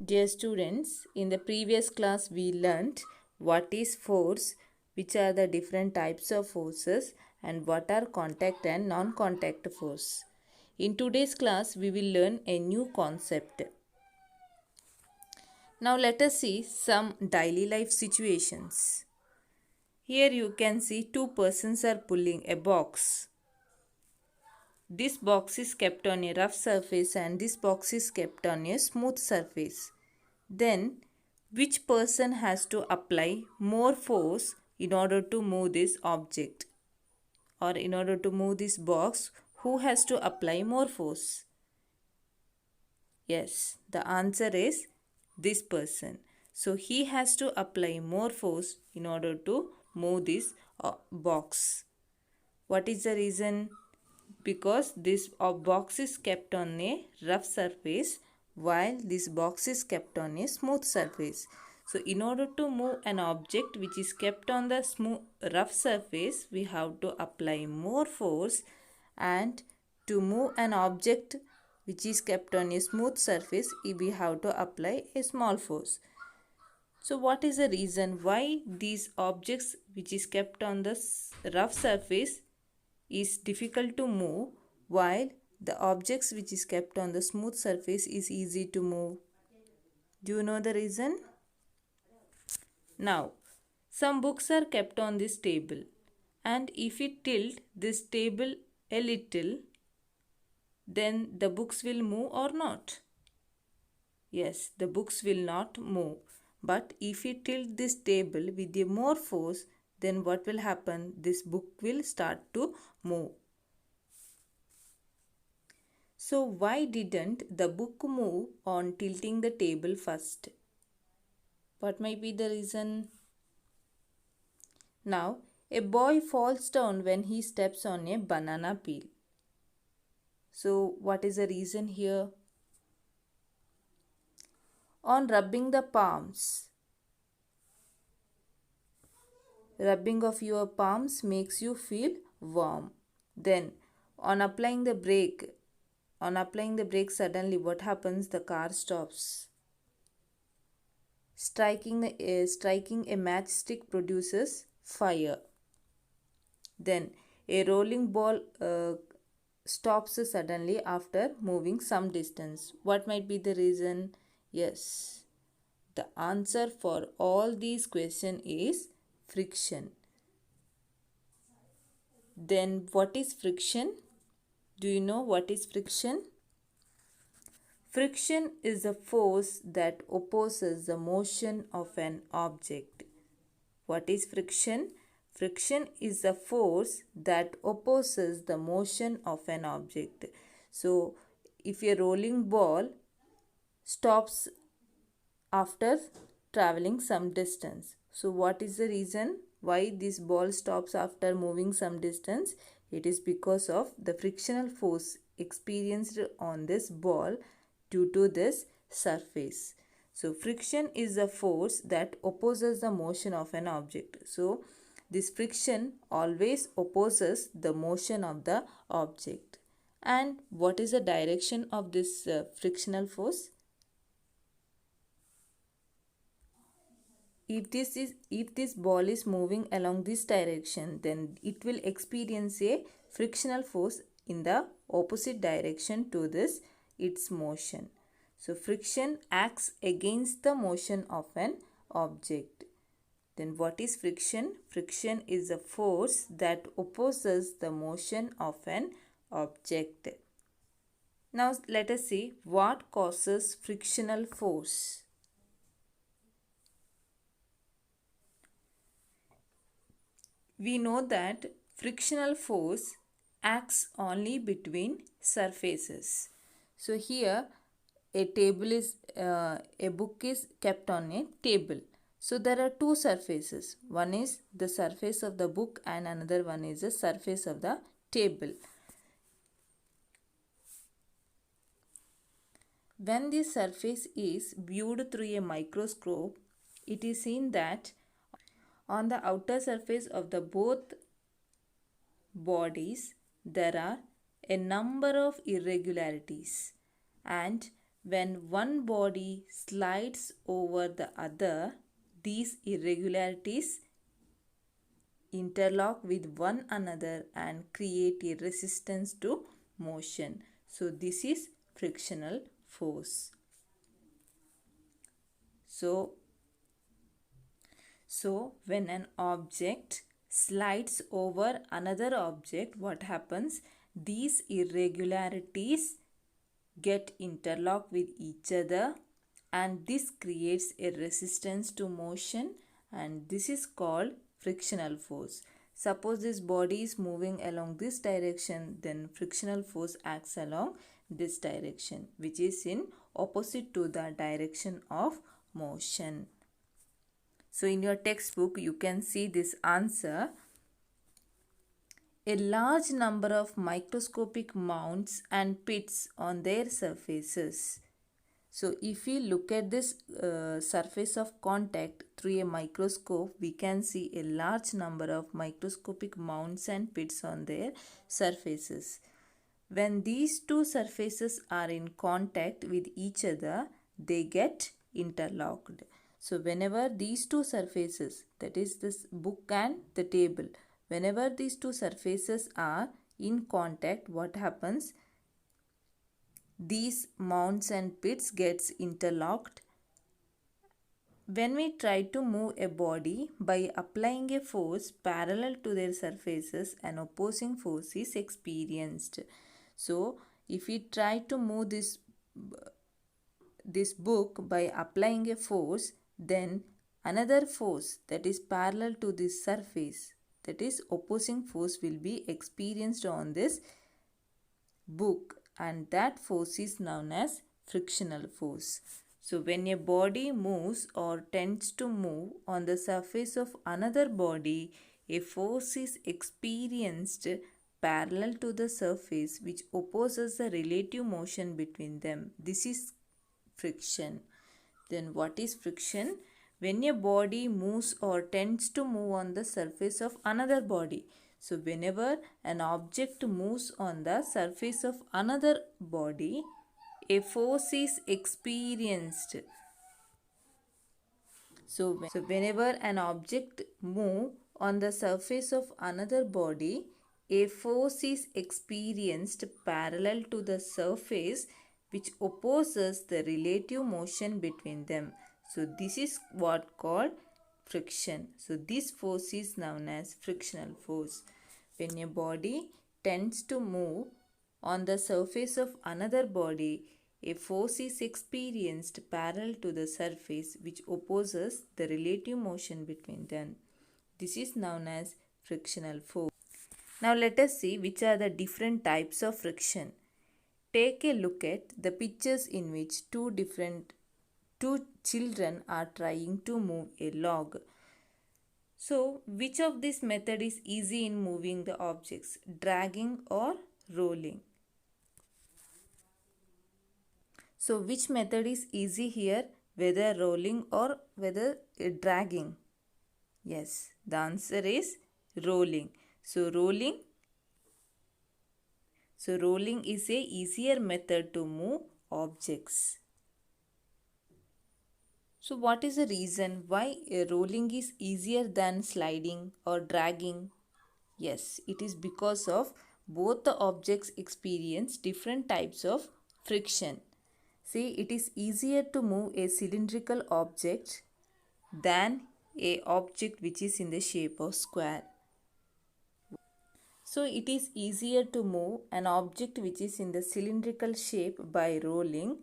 Dear students, in the previous class we learnt what is force, which are the different types of forces, and what are contact and non-contact force. In today's class we will learn a new concept. Now let us see some daily life situations. Here you can see two persons are pulling a box. This box is kept on a rough surface and this box is kept on a smooth surface. Then, which person has to apply more force in order to move this object? Or in order to move this box, who has to apply more force? Yes, the answer is this person. So, he has to apply more force in order to move this box. What is the reason? Because this box is kept on a rough surface while this box is kept on a smooth surface. So in order to move an object which is kept on the rough surface, we have to apply more force, and to move an object which is kept on a smooth surface, we have to apply a small force. So what is the reason why these objects which is kept on the rough surface is difficult to move while the objects which is kept on the smooth surface is easy to move? Do you know the reason? Now, some books are kept on this table, and if we tilt this table a little, then the books will move or not? Yes, the books will not move. But if we tilt this table with a more force, then what will happen? This book will start to move. So why didn't the book move on tilting the table first? What might be the reason? Now, a boy falls down when he steps on a banana peel. So what is the reason here? On rubbing the palms. Rubbing of your palms makes you feel warm. Then on applying the brake, suddenly what happens? The car stops. Striking a matchstick produces fire. Then a rolling ball stops suddenly after moving some distance. What might be the reason? Yes, the answer for all these questions is friction. Then what is friction? Do you know what is friction? Friction is a force that opposes the motion of an object. What is friction? Friction is a force that opposes the motion of an object. So, if a rolling ball stops after traveling some distance, so what is the reason why this ball stops after moving some distance? It is because of the frictional force experienced on this ball due to this surface. So friction is a force that opposes the motion of an object. So this friction always opposes the motion of the object. And what is the direction of this frictional force? If this ball is moving along this direction, then it will experience a frictional force in the opposite direction to this its motion. So friction acts against the motion of an object. Then what is friction? Friction is a force that opposes the motion of an object. Now let us see what causes frictional force. We know that frictional force acts only between surfaces. So here a book is kept on a table. So there are two surfaces. One is the surface of the book and another one is the surface of the table. When this surface is viewed through a microscope, it is seen that on the outer surface of the both bodies there are a number of irregularities, and When one body slides over the other, these irregularities interlock with one another and create a resistance to motion. So this is frictional force. So when an object slides over another object, what happens? These irregularities get interlocked with each other and this creates a resistance to motion, and this is called frictional force. Suppose this body is moving along this direction, then frictional force acts along this direction, which is in opposite to the direction of motion. So in your textbook you can see this answer. A large number of microscopic mounts and pits on their surfaces. So if we look at this surface of contact through a microscope, we can see a large number of microscopic mounts and pits on their surfaces. When these two surfaces are in contact with each other, they get interlocked. So whenever these two surfaces, that is this book and the table, whenever these two surfaces are in contact, what happens? These mounts and pits gets interlocked. When we try to move a body by applying a force parallel to their surfaces, an opposing force is experienced. So if we try to move this book by applying a force, then another force that is parallel to this surface, that is opposing force, will be experienced on this book, and that force is known as frictional force. So when a body moves or tends to move on the surface of another body, a force is experienced parallel to the surface which opposes the relative motion between them. This is friction. Then what is friction? When a body moves or tends to move on the surface of another body. So whenever an object moves on the surface of another body, a force is experienced. So whenever an object moves on the surface of another body, a force is experienced parallel to the surface which opposes the relative motion between them. So this is what called friction. So this force is known as frictional force. When a body tends to move on the surface of another body, a force is experienced parallel to the surface which opposes the relative motion between them. This is known as frictional force. Now let us see which are the different types of friction. Take a look at the pictures in which two children are trying to move a log. So which of this method is easy in moving the objects, dragging or rolling? So which method is easy here, whether rolling or whether dragging? Yes, the answer is rolling. So rolling is a easier method to move objects. So what is the reason why rolling is easier than sliding or dragging? Yes, it is because of both the objects experience different types of friction. See, it is easier to move a cylindrical object than a object which is in the shape of square. So it is easier to move an object which is in the cylindrical shape by rolling,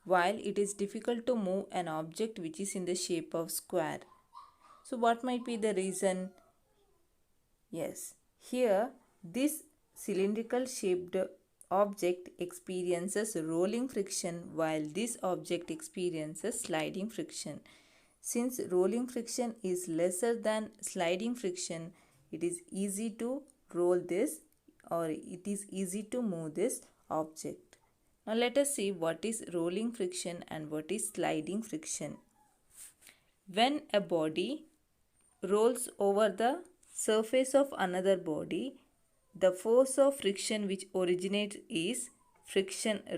while it is difficult to move an object which is in the shape of square. So what might be the reason? Yes, here this cylindrical shaped object experiences rolling friction while this object experiences sliding friction. Since rolling friction is lesser than sliding friction, it is easy to roll this, or it is easy to move this object. Now let us see what is rolling friction and what is sliding friction. When a body rolls over the surface of another body, the force of friction which originates is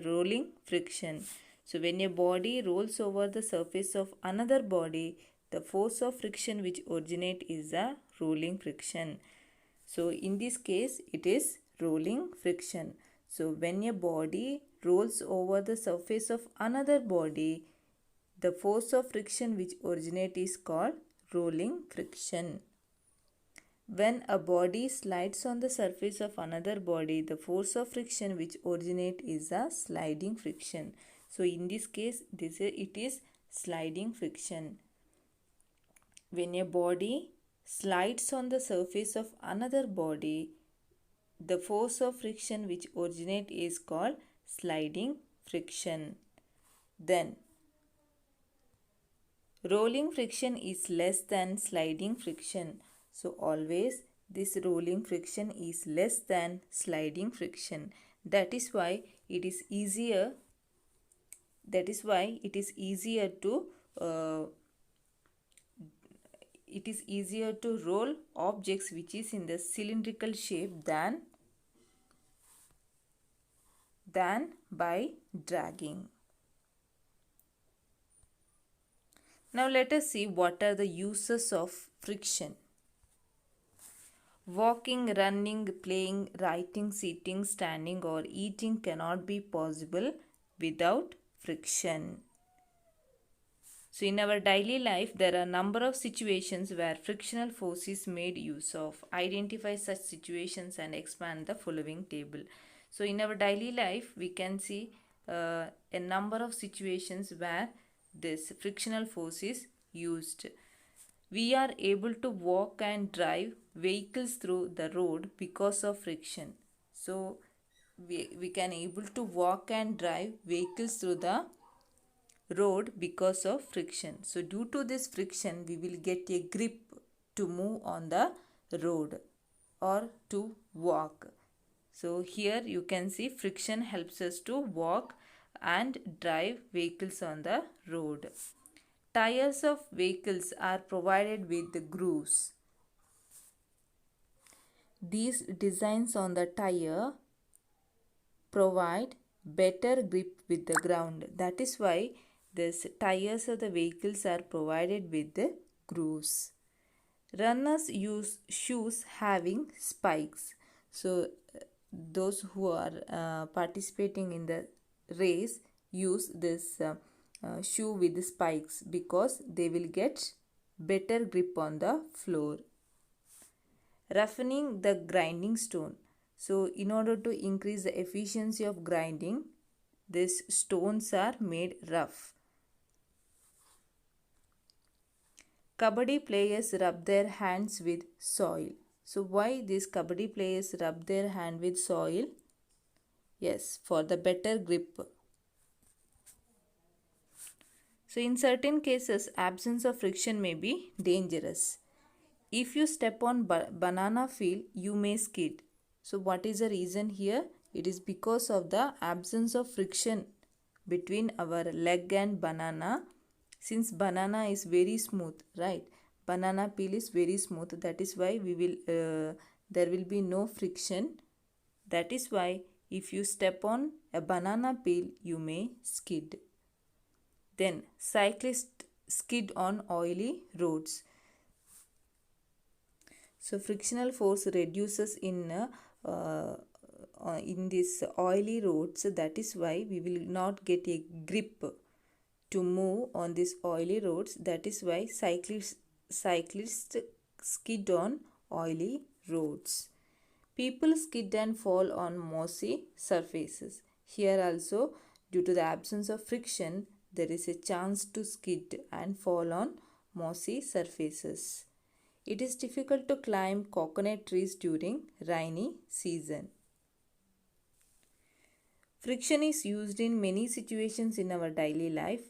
rolling friction. So when a body rolls over the surface of another body, the force of friction which originate is a rolling friction. So in this case, it is rolling friction. So when a body rolls over the surface of another body, the force of friction which originate is called rolling friction. When a body slides on the surface of another body, the force of friction which originate is a sliding friction. So in this case, it is sliding friction. When a body slides on the surface of another body, the force of friction which originate is called sliding friction. Then, rolling friction is less than sliding friction. So always this rolling friction is less than sliding friction. That is why it is easier. It is easier to roll objects which is in the cylindrical shape than by dragging. Now let us see what are the uses of friction. Walking, running, playing, writing, sitting, standing or eating cannot be possible without friction. So in our daily life, there are a number of situations where frictional force is made use of. Identify such situations and expand the following table. So in our daily life, we can see a number of situations where this frictional force is used. We are able to walk and drive vehicles through the road because of friction. So we can able to walk and drive vehicles through the road because of friction. So due to this friction, we will get a grip to move on the road or to walk. So here you can see friction helps us to walk and drive vehicles on the road. Tires of vehicles are provided with the grooves. These designs on the tire provide better grip with the ground. That is why these tires of the vehicles are provided with the grooves. Runners use shoes having spikes. So those who are participating in the race use this shoe with the spikes because they will get better grip on the floor. Roughening the grinding stone. So in order to increase the efficiency of grinding, these stones are made rough. Kabaddi players rub their hands with soil. So why these kabaddi players rub their hand with soil? Yes, for the better grip. So in certain cases, absence of friction may be dangerous. If you step on banana peel, you may skid. So what is the reason here? It is because of the absence of friction between our leg and banana. Since banana is very smooth, right? Banana peel is very smooth. That is why there will be no friction. That is why if you step on a banana peel, you may skid. Then cyclists skid on oily roads. So frictional force reduces in this oily roads. That is why we will not get a grip to move on these oily roads. That is why cyclists skid on oily roads. People skid and fall on mossy surfaces. Here also, due to the absence of friction, there is a chance to skid and fall on mossy surfaces. It is difficult to climb coconut trees during rainy season. Friction is used in many situations in our daily life,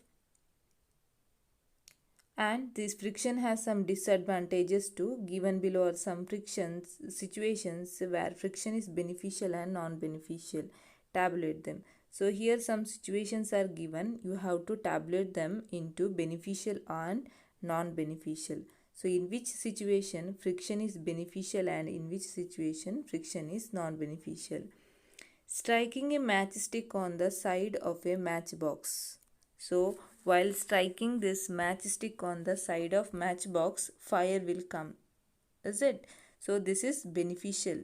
and this friction has some disadvantages too. Given below are some situations where friction is beneficial and non-beneficial. Tabulate them. So here some situations are given. You have to tabulate them into beneficial and non-beneficial. So in which situation friction is beneficial and in which situation friction is non-beneficial. Striking a matchstick on the side of a matchbox. So while striking this matchstick on the side of matchbox, fire will come. Is it? So this is beneficial.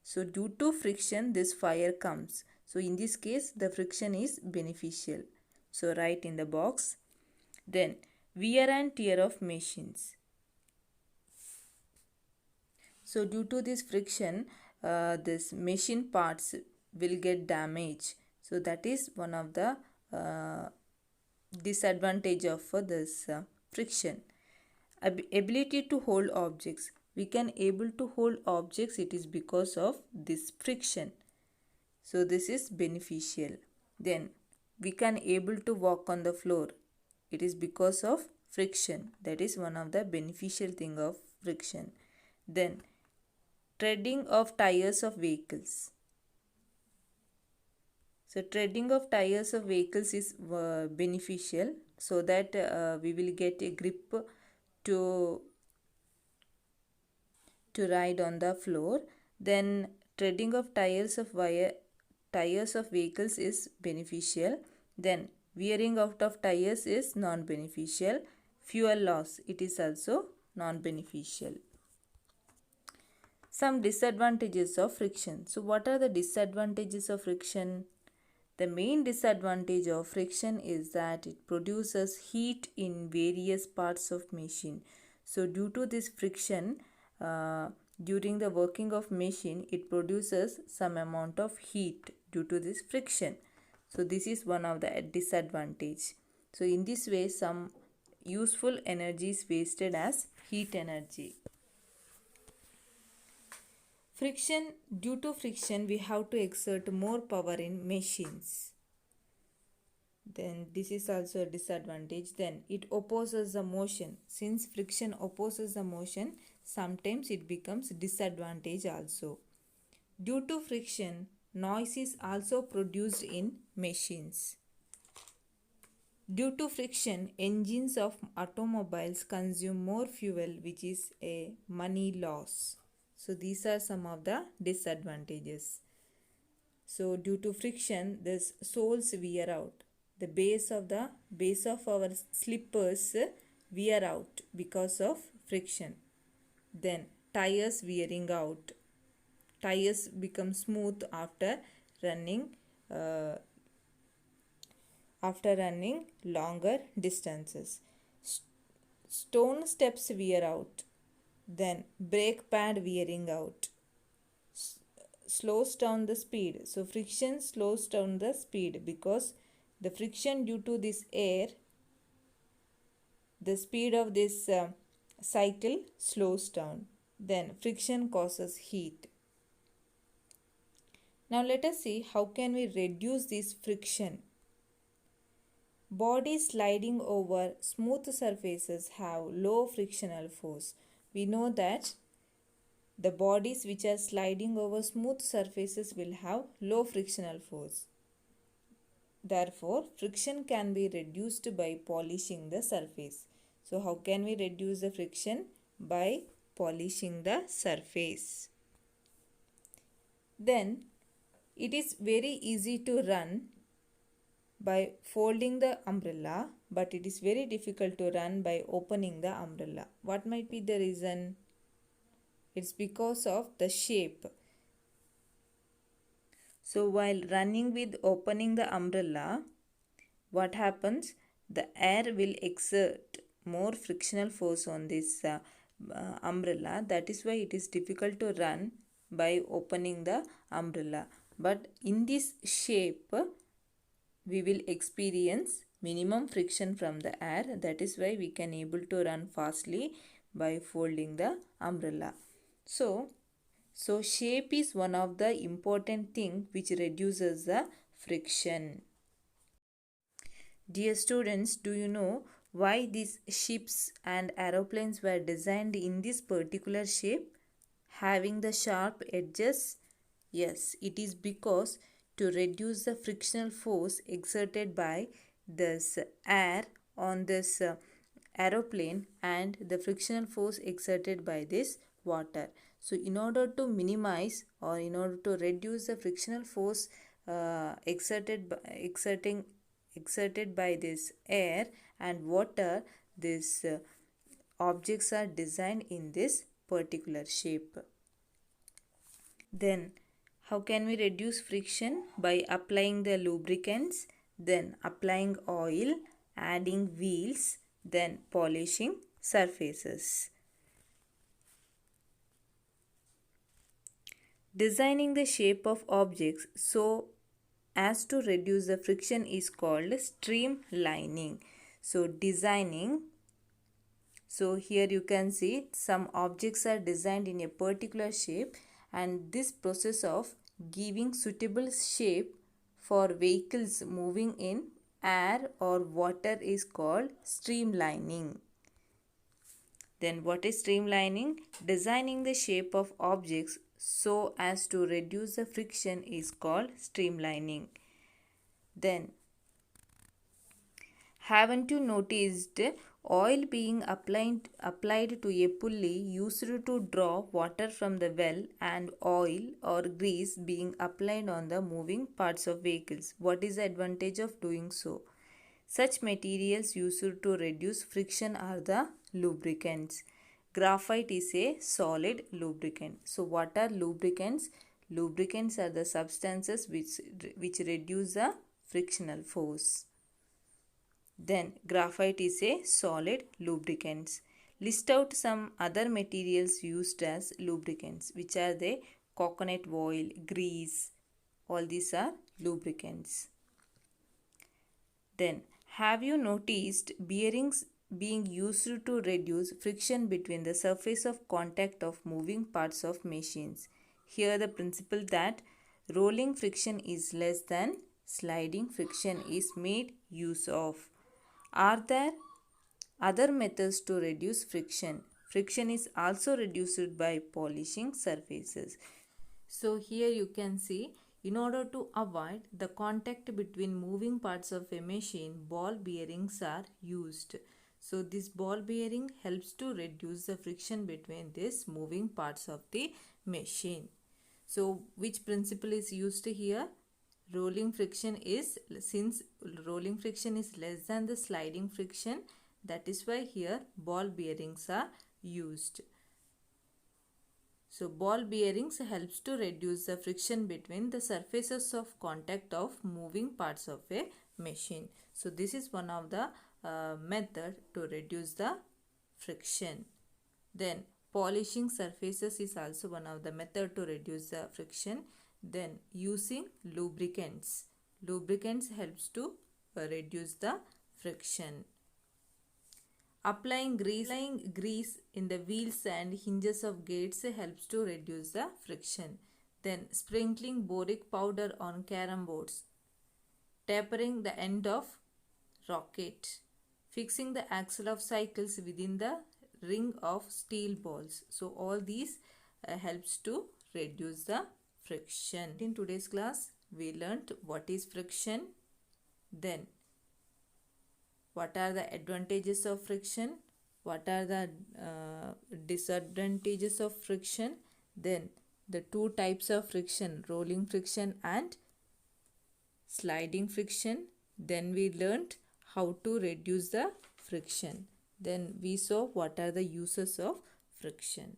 So due to friction, this fire comes. So in this case, the friction is beneficial. So write in the box. Then wear and tear of machines. So due to this friction, this machine parts will get damaged. So that is one of the disadvantage of this friction. Ability to hold objects. We can able to hold objects, it is because of this friction. So this is beneficial. Then we can able to walk on the floor. It is because of friction. That is one of the beneficial thing of friction. Then treading of tires of vehicles. So treading of tires of vehicles is beneficial, so that we will get a grip to ride on the floor. Then treading of tires of vehicles is beneficial. Then wearing out of tires is non-beneficial. Fuel loss, it is also non-beneficial. Some disadvantages of friction. So what are the disadvantages of friction? The main disadvantage of friction is that it produces heat in various parts of machine. So due to this friction, during the working of machine, it produces some amount of heat due to this friction. So this is one of the disadvantage. So in this way, some useful energy is wasted as heat energy. Friction, due to friction, we have to exert more power in machines. Then this is also a disadvantage. Then it opposes the motion. Since friction opposes the motion, sometimes it becomes disadvantage also. Due to friction, noise is also produced in machines. Due to friction, engines of automobiles consume more fuel, which is a money loss. So these are some of the disadvantages. So due to friction, this soles wear out. The base of our slippers wear out because of friction. Then tires wearing out. Tires become smooth after running longer distances. Stone steps wear out. Then brake pad wearing out. Slows down the speed. So friction slows down the speed because the friction due to this air, the speed of this cycle slows down. Then friction causes heat. Now let us see how can we reduce this friction. Bodies sliding over smooth surfaces have low frictional force. We know that the bodies which are sliding over smooth surfaces will have low frictional force. Therefore, friction can be reduced by polishing the surface. So, how can we reduce the friction? By polishing the surface. Then, it is very easy to run by folding the umbrella, but it is very difficult to run by opening the umbrella. What might be the reason? It's because of the shape. So while running with opening the umbrella, what happens? The air will exert more frictional force on this umbrella. That is why it is difficult to run by opening the umbrella. But in this shape, we will experience minimum friction from the air. That is why we can able to run fastly by folding the umbrella. So shape is one of the important thing which reduces the friction. Dear students, do you know why these ships and aeroplanes were designed in this particular shape, having the sharp edges? Yes, it is because to reduce the frictional force exerted by this air on this aeroplane and the frictional force exerted by this water. So in order to minimize or in order to reduce the frictional force exerting exerted by this air and water, these objects are designed in this particular shape. Then how can we reduce friction? By applying the lubricants, then applying oil, adding wheels, then polishing surfaces. Designing the shape of objects so as to reduce the friction is called streamlining. So designing, so here you can see some objects are designed in a particular shape, and this process of giving suitable shape for vehicles moving in air or water is called streamlining. Then what is streamlining? Designing the shape of objects so as to reduce the friction is called streamlining. Then haven't you noticed oil being applied to a pulley used to draw water from the well, and oil or grease being applied on the moving parts of vehicles? What is the advantage of doing so? Such materials used to reduce friction are the lubricants. Graphite is a solid lubricant. So what are lubricants? Lubricants are the substances which reduce the frictional force. Then graphite is a solid lubricant. List out some other materials used as lubricants, which are the coconut oil, grease. All these are lubricants. Then have you noticed bearings being used to reduce friction between the surface of contact of moving parts of machines? Here the principle that rolling friction is less than sliding friction is made use of. Are there other methods to reduce friction? Friction is also reduced by polishing surfaces. So here you can see, in order to avoid the contact between moving parts of a machine, ball bearings are used. So this ball bearing helps to reduce the friction between these moving parts of the machine. So which principle is used here? Rolling friction is, since rolling friction is less than the sliding friction, that is why here ball bearings are used. So ball bearings helps to reduce the friction between the surfaces of contact of moving parts of a machine. So this is one of the method to reduce the friction. Then polishing surfaces is also one of the method to reduce the friction. Then using lubricants. Lubricants helps to reduce the friction. Applying grease in the wheels and hinges of gates helps to reduce the friction. Then sprinkling boric powder on carom boards. Tapering the end of rocket. Fixing the axle of cycles within the ring of steel balls. So all these helps to reduce the friction. In today's class, we learnt what is friction, then what are the advantages of friction, what are the disadvantages of friction, then the two types of friction, rolling friction and sliding friction. Then we learnt how to reduce the friction. Then we saw what are the uses of friction.